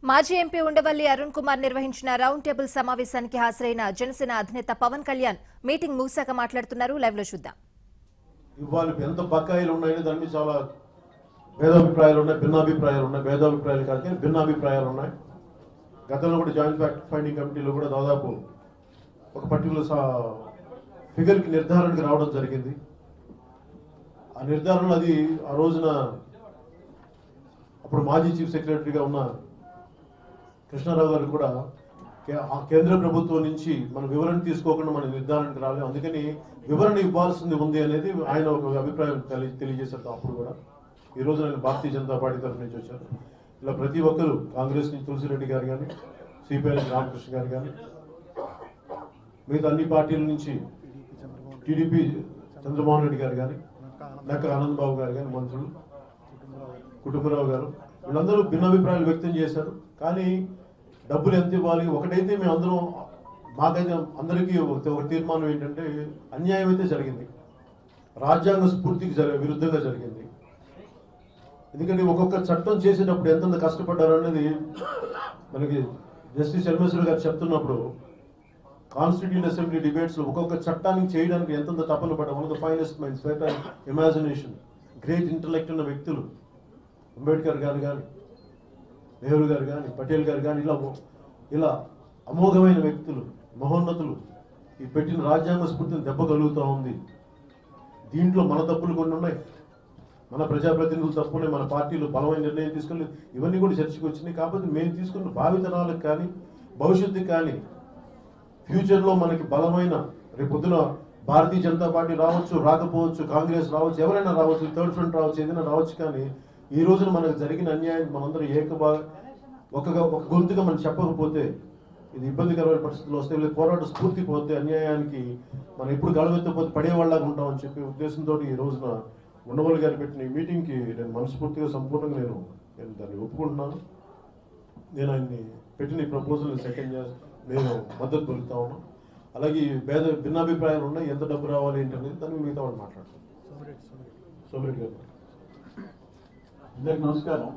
మాజీ ఎంపీ ఉండవల్లి అరుణ్ కుమార్ నిర్వహించిన round table సమావేశానికి హాజరైన జనసేన అధినేత పవన్ కళ్యాణ్ మీటింగ్ ముగిసాక మాట్లాడుతున్నారు. లైవ్ లో చూద్దాం. ఇవాళ ఎంత బకాయిలు ఉన్నాయని దాని మీద చాలా భేదాభిప్రాయాలు ఉన్నాయి, భిన్నాభిప్రాయాలు ఉన్నాయి. భేదాభిప్రాయాలు కాదు కానీ భిన్నాభిప్రాయాలు ఉన్నాయి. గతంలో కూడా జాయింట్ ఫ్యాక్ట్ ఫైండింగ్ కమిటీలో కూడా దాదాపు ఒక పర్టికులర్ ఫిగర్కి నిర్ధారణకి రావడం జరిగింది. ఆ నిర్ధారణ అది ఆ రోజున అప్పుడు మాజీ చీఫ్ సెక్రటరీగా ఉన్న కృష్ణారావు గారు కూడా ఆ కేంద్ర ప్రభుత్వం నుంచి మనం వివరణ తీసుకోకుండా మన నిర్ధారణకు రాలేదు, అందుకని వివరణ ఇవ్వాల్సింది ఉంది అనేది ఆయన ఒక అభిప్రాయం తెలియజేశారు. అప్పుడు కూడా ఈ రోజు ఆయన భారతీయ జనతా పార్టీ తరఫు నుంచి వచ్చారు. ఇలా ప్రతి ఒక్కరు కాంగ్రెస్ నుంచి తులసిరెడ్డి గారు కానీ, సిపిఐ నుంచి రామకృష్ణ గారు కానీ, మిగతా అన్ని పార్టీల నుంచి టీడీపీ చంద్రమోహన్ రెడ్డి గారు కానీ, నక్క ఆనంద్ బాబు గారు కానీ, మంత్రులు కుటుంబరావు గారు, వీళ్ళందరూ భిన్నాభిప్రాయాలు వ్యక్తం చేశారు. కానీ డబ్బులు ఎంత ఇవ్వాలి ఒకటైతే మేము అందరం మాకైతే అందరికీ ఒక తీర్మానం ఏంటంటే అన్యాయం అయితే జరిగింది, రాజ్యాంగ స్ఫూర్తికి విరుద్ధంగా జరిగింది. ఎందుకంటే ఒక్కొక్క చట్టం చేసేటప్పుడు ఎంతెంత కష్టపడ్డారు అనేది మనకి జస్టిస్ ఎల్మేశ్వర్ గారు చెప్తున్నప్పుడు కాన్స్టిట్యూంట్ అసెంబ్లీ డిబేట్స్ లో ఒక్కొక్క చట్టానికి చేయడానికి ఎంతెంత తపన పడ్డారు. One of the finest minds, imagination, great intellect ఉన్న వ్యక్తులు అంబేద్కర్ గారు కానీ, నెహ్రూ గారు కానీ, పటేల్ గారు కానీ, ఇలా అమోఘమైన వ్యక్తులు, మహోన్నతులు ఈ పెట్టిన రాజ్యాంగ స్ఫూర్తిని దెబ్బ కలుగుతూ ఉంది. దీంట్లో మన తప్పులు కొన్ని ఉన్నాయి, మన ప్రజాప్రతినిధులు తప్పునే, మన పార్టీలు బలమైన నిర్ణయం తీసుకుని ఇవన్నీ కూడా చర్చకు వచ్చినాయి. కాకపోతే మేము తీసుకున్న భావితరాలకు కానీ భవిష్యత్తుకి కానీ ఫ్యూచర్లో మనకి బలమైన రేపు పొద్దున భారతీయ జనతా పార్టీ రావచ్చు, రాకపోవచ్చు, కాంగ్రెస్ రావచ్చు, ఎవరైనా రావచ్చు, థర్డ్ ఫ్రంట్ రావచ్చు, ఏదైనా రావచ్చు. కానీ ఈ రోజున మనకు జరిగిన అన్యాయం మనందరూ ఒక గొంతుగా మనం చెప్పకపోతే ఇది ఇబ్బందికరమైన పరిస్థితులు వస్తే, పోరాట స్ఫూర్తి పోతే, అన్యాయానికి మనం ఎప్పుడు గడవెత్తపోతే పడేవాళ్ళగా ఉంటామని చెప్పే ఉద్దేశంతో ఈ రోజున ఉండవల్లి గారు పెట్టిన ఈ మీటింగ్కి నేను మనస్ఫూర్తిగా సంపూర్ణంగా నేను దాన్ని ఒప్పుకుంటున్నాను. నేను ఆయన్ని పెట్టిన ఈ ప్రపోజల్ని నేను మద్దతు పలుకుతా ఉన్నాం. అలాగే భిన్నాభిప్రాయాలు ఉన్నాయి, ఎంత డబ్బు రావాలి ఏంటి అనేది దాన్ని మిగతా వాళ్ళు మాట్లాడుతున్నాం. సోమిరెడ్డి గారు అందరికి నమస్కారం.